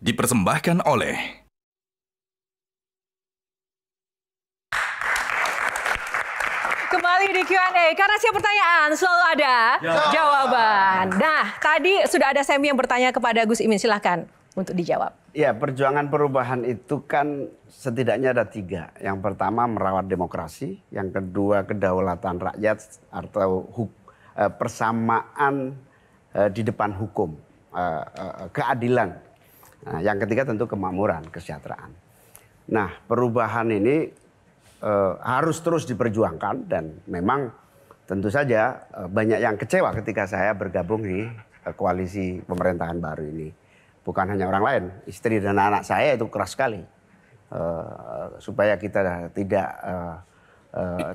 Dipersembahkan oleh kembali di Q&A, karena setiap pertanyaan selalu ada jawaban. Nah, tadi sudah ada Semi yang bertanya kepada Gus Imin, silahkan untuk dijawab. Ya, perjuangan perubahan itu kan setidaknya ada 3. Yang pertama merawat demokrasi, yang kedua kedaulatan rakyat atau persamaan di depan hukum, keadilan. Nah, yang ketiga tentu kemakmuran, kesejahteraan. Nah, perubahan ini harus terus diperjuangkan dan memang tentu saja banyak yang kecewa ketika saya bergabung di koalisi pemerintahan baru ini. Bukan hanya orang lain, istri dan anak saya itu keras sekali supaya kita tidak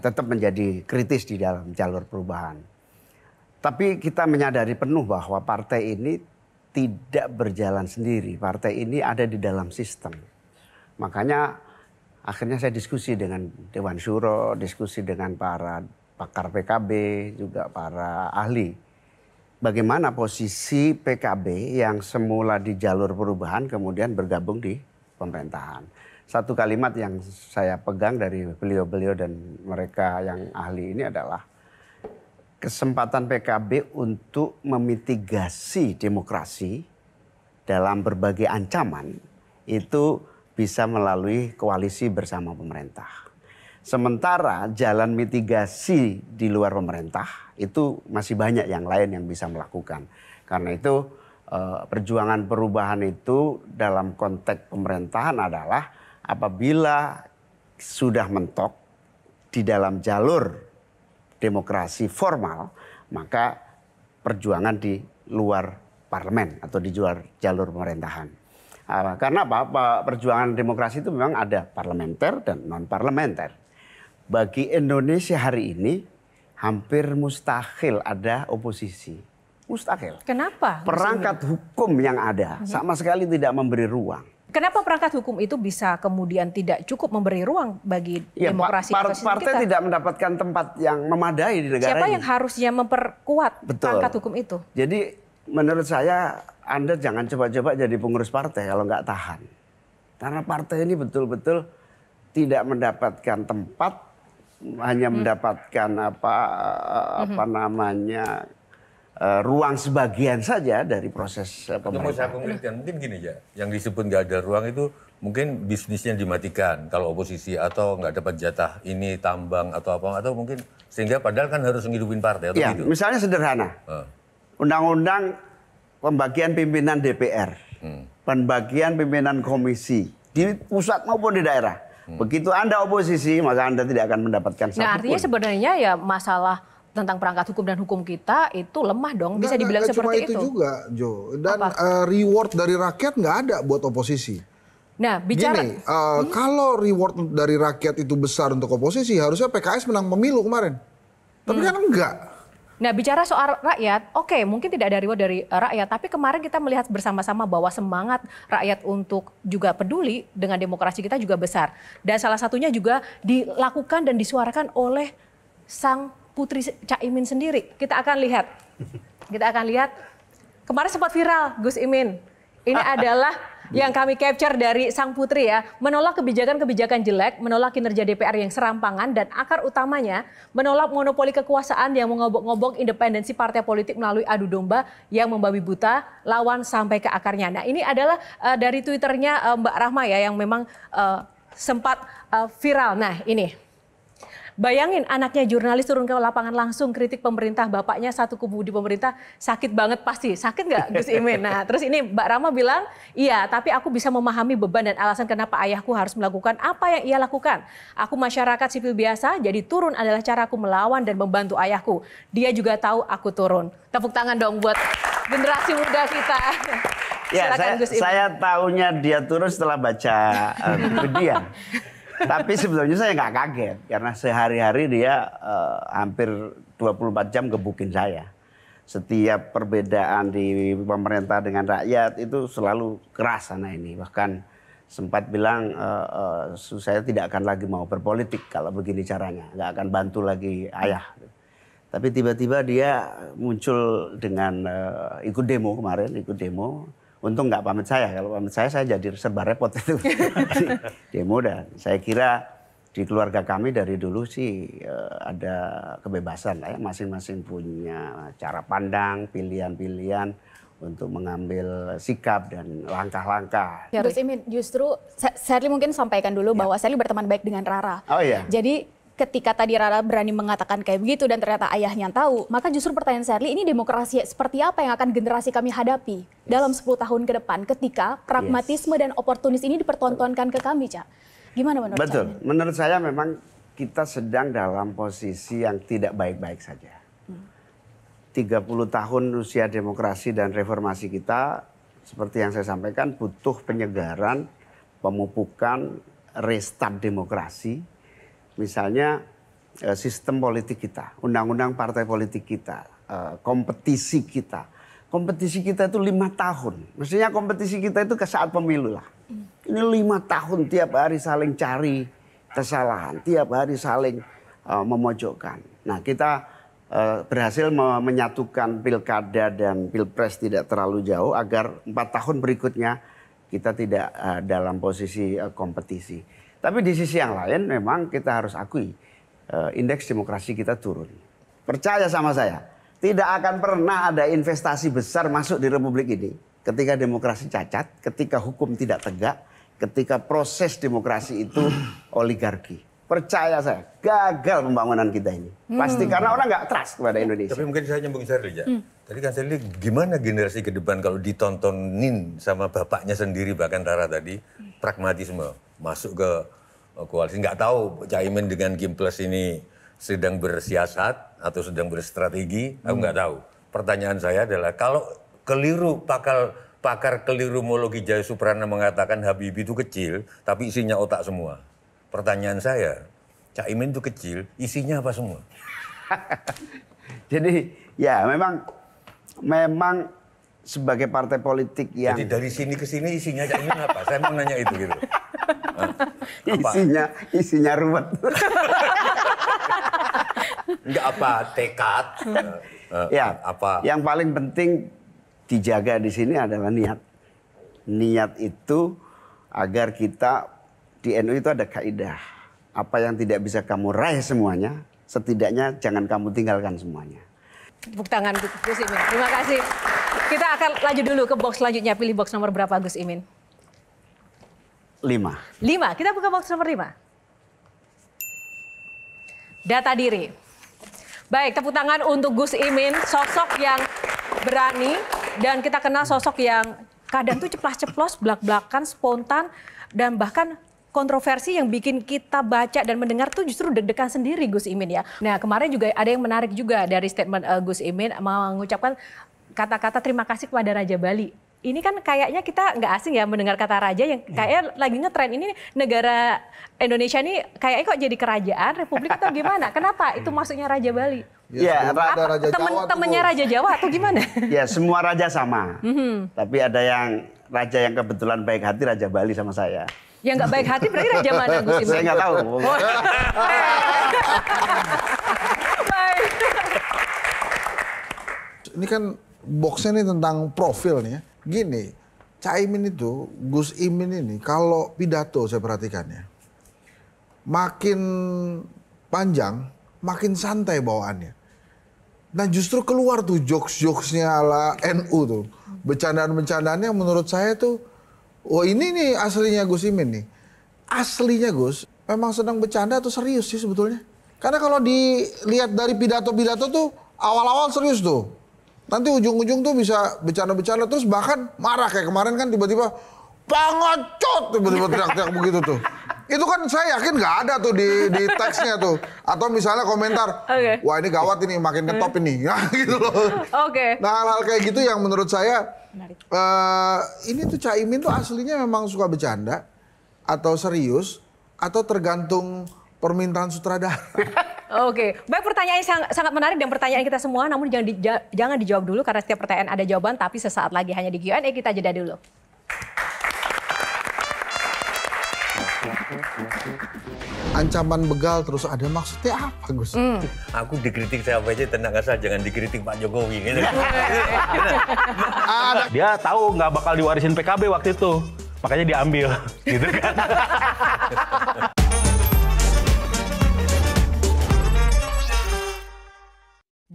tetap menjadi kritis di dalam jalur perubahan. Tapi kita menyadari penuh bahwa partai ini tidak berjalan sendiri. Partai ini ada di dalam sistem. Makanya akhirnya saya diskusi dengan Dewan Syuro, diskusi dengan para pakar PKB, juga para ahli. Bagaimana posisi PKB yang semula di jalur perubahan kemudian bergabung di pemerintahan. Satu kalimat yang saya pegang dari beliau-beliau dan mereka yang ahli ini adalah kesempatan PKB untuk memitigasi demokrasi dalam berbagai ancaman itu bisa melalui koalisi bersama pemerintah. Sementara jalan mitigasi di luar pemerintah itu masih banyak yang lain yang bisa melakukan. Karena itu perjuangan perubahan itu dalam konteks pemerintahan adalah apabila sudah mentok di dalam jalur demokrasi formal, maka perjuangan di luar parlemen atau di luar jalur pemerintahan. Karena apa? Perjuangan demokrasi itu memang ada parlementer dan non-parlementer. Bagi Indonesia hari ini hampir mustahil ada oposisi. Mustahil. Kenapa? Perangkat hukum yang ada sama sekali tidak memberi ruang. Kenapa perangkat hukum itu bisa kemudian tidak cukup memberi ruang bagi demokrasi? Partai tidak mendapatkan tempat yang memadai di negara ini. Siapa yang harusnya memperkuat perangkat hukum itu? Jadi menurut saya Anda jangan coba-coba jadi pengurus partai kalau nggak tahan. Karena partai ini betul-betul tidak mendapatkan tempat, hanya mendapatkan ruang sebagian saja dari proses pemerintahan. Mungkin gini ya, yang disebut nggak ada ruang itu mungkin bisnisnya dimatikan kalau oposisi atau nggak dapat jatah ini tambang atau apa, atau mungkin sehingga padahal kan harus ngidupin partai atau ya, gitu. Misalnya sederhana, undang-undang pembagian pimpinan DPR, pembagian pimpinan komisi di pusat maupun di daerah. Begitu Anda oposisi, maka Anda tidak akan mendapatkan satupun. Nah, artinya sebenarnya ya masalah tentang perangkat hukum dan hukum kita itu lemah dong, bisa dibilang seperti itu. Cuma itu juga, Jo. Dan reward dari rakyat nggak ada buat oposisi. Nah, bicara gini, kalau reward dari rakyat itu besar untuk oposisi, harusnya PKS menang pemilu kemarin. Tapi kan enggak. Nah, bicara soal rakyat, oke, mungkin tidak ada reward dari rakyat, tapi kemarin kita melihat bersama-sama bahwa semangat rakyat untuk juga peduli dengan demokrasi kita juga besar. Dan salah satunya juga dilakukan dan disuarakan oleh sang putri Caimin sendiri. Kita akan lihat kemarin sempat viral Gus Imin. Ini adalah yang kami capture dari sang putri ya, menolak kebijakan-kebijakan jelek, menolak kinerja DPR yang serampangan, dan akar utamanya menolak monopoli kekuasaan yang mengobok-ngobok independensi partai politik melalui adu domba yang membabi buta lawan sampai ke akarnya. Nah, ini adalah dari Twitternya Mbak Rahma ya, yang memang sempat viral. Nah, ini. Bayangin anaknya jurnalis turun ke lapangan langsung kritik pemerintah, bapaknya satu kubu di pemerintah, sakit banget pasti. Sakit nggak Gus Imin? Nah, terus ini Mbak Rama bilang, iya tapi aku bisa memahami beban dan alasan kenapa ayahku harus melakukan apa yang ia lakukan. Aku masyarakat sipil biasa, jadi turun adalah caraku melawan dan membantu ayahku. Dia juga tahu aku turun. Tepuk tangan dong buat generasi muda kita. Ya, saya tahunya dia turun setelah baca media. Tapi sebetulnya saya nggak kaget karena sehari-hari dia hampir 24 jam gebukin saya. Setiap perbedaan di pemerintah dengan rakyat itu selalu keras sana ini. Bahkan sempat bilang saya tidak akan lagi mau berpolitik kalau begini caranya, nggak akan bantu lagi ayah. Tapi tiba-tiba dia muncul dengan ikut demo kemarin, ikut demo Untung nggak pamit saya. Kalau pamit saya jadi serba repot itu. Demo dan saya kira di keluarga kami dari dulu sih ada kebebasan lah ya. Masing-masing punya cara pandang, pilihan-pilihan untuk mengambil sikap dan langkah-langkah. Gus Imin, justru Sherly mungkin sampaikan dulu bahwa Sherly berteman baik dengan Rara. Oh iya. Jadi ketika tadi Rara berani mengatakan kayak begitu dan ternyata ayahnya tahu, maka justru pertanyaan Sherly, ini demokrasi seperti apa yang akan generasi kami hadapi dalam 10 tahun ke depan ketika pragmatisme dan oportunis ini dipertontonkan ke kami, Cak? Gimana menurut Betul. Menurut saya memang kita sedang dalam posisi yang tidak baik-baik saja. 30 tahun usia demokrasi dan reformasi kita, seperti yang saya sampaikan, butuh penyegaran, pemupukan, restart demokrasi. Misalnya sistem politik kita, undang-undang partai politik kita, kompetisi kita. Kompetisi kita itu 5 tahun. Mestinya kompetisi kita itu ke saat pemilu lah. Ini 5 tahun tiap hari saling cari kesalahan, tiap hari saling memojokkan. Nah, kita berhasil menyatukan pilkada dan pilpres tidak terlalu jauh agar 4 tahun berikutnya kita tidak dalam posisi kompetisi. Tapi di sisi yang lain memang kita harus akui indeks demokrasi kita turun. Percaya sama saya, tidak akan pernah ada investasi besar masuk di Republik ini ketika demokrasi cacat, ketika hukum tidak tegak, ketika proses demokrasi itu oligarki. Percaya saya, gagal pembangunan kita ini. Pasti karena orang nggak trust kepada Indonesia. Tapi mungkin saya nyambung Sherly ya. Tadi kan Sherly, gimana generasi ke depan kalau ditontonin sama bapaknya sendiri, bahkan Rara tadi, pragmatisme, masuk ke koalisi. Nggak tahu Caimin dengan Kim Plus ini sedang bersiasat atau sedang berstrategi, aku nggak tahu. Pertanyaan saya adalah, kalau keliru, pakar kelirumologi Jaya Suprana mengatakan Habibie itu kecil, tapi isinya otak semua. Pertanyaan saya, Caimin itu kecil, isinya apa semua? Jadi ya memang sebagai partai politik yang... Jadi dari sini ke sini isinya Caimin apa? Saya mau nanya itu gitu. Isinya ruwet. Enggak apa, tekad. Ya, apa? Yang paling penting dijaga di sini adalah niat. Niat itu agar kita di NU itu ada kaidah. Apa yang tidak bisa kamu raih semuanya, setidaknya jangan kamu tinggalkan semuanya. Tepuk tangan Gus Imin. Terima kasih. Kita akan lanjut dulu ke box selanjutnya. Pilih box nomor berapa Gus Imin? 5. 5. Kita buka box nomor 5. Data diri. Baik, tepuk tangan untuk Gus Imin, sosok yang berani dan kita kenal sosok yang kadang tuh ceplas-ceplos, belak-belakan, spontan dan bahkan kontroversi yang bikin kita baca dan mendengar tuh justru deg-degan sendiri Gus Imin ya. Nah, kemarin juga ada yang menarik juga dari statement Gus Imin mengucapkan kata-kata terima kasih kepada Raja Bali. Ini kan kayaknya kita nggak asing ya mendengar kata raja yang kayaknya lagi ngetren. Ini negara Indonesia ini kayaknya kok jadi kerajaan, republik atau gimana? Kenapa itu maksudnya Raja Bali? Ya, ada Raja Jawa temennya Raja Jawa atau gimana? Ya, semua raja sama. Tapi ada yang raja yang kebetulan baik hati, Raja Bali sama saya. Yang nggak baik hati berarti Raja mana Gus Imin? Saya nggak tahu. Baik. Ini kan boxnya nih tentang profil nih ya. Gini, Caimin itu, Gus Imin ini kalau pidato saya perhatikan ya, makin panjang, makin santai bawaannya. Nah justru keluar tuh jokes-jokesnya ala NU tuh. Bercandaan-bercandaannya menurut saya tuh, oh ini nih aslinya Gus Imin nih. Aslinya Gus, memang sedang bercanda atau serius sih sebetulnya. Karena kalau dilihat dari pidato-pidato tuh, awal-awal serius tuh. Nanti ujung-ujung tuh bisa bercanda-bercanda terus bahkan marah kayak kemarin kan tiba-tiba pangacot tiba-tiba teriak-teriak begitu tuh. Itu kan saya yakin nggak ada tuh di teksnya tuh. Atau misalnya komentar, wah ini gawat ini makin ngetop ini. Nah gitu loh. Nah hal-hal kayak gitu yang menurut saya ini tuh Caimin tuh aslinya memang suka bercanda atau serius atau tergantung permintaan sutradara. Oke, baik, pertanyaan sangat menarik dan pertanyaan kita semua, namun jangan dijawab dulu karena setiap pertanyaan ada jawaban, tapi sesaat lagi hanya di Q&A, kita jeda dulu. Ancaman begal terus ada, maksudnya apa Gus? Aku dikritik siapa aja tenang asal jangan dikritik Pak Jokowi. Gitu. Dia tahu nggak bakal diwarisin PKB waktu itu, makanya diambil, gitu kan.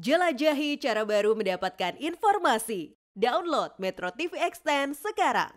Jelajahi cara baru mendapatkan informasi. Download Metro TV Extend sekarang.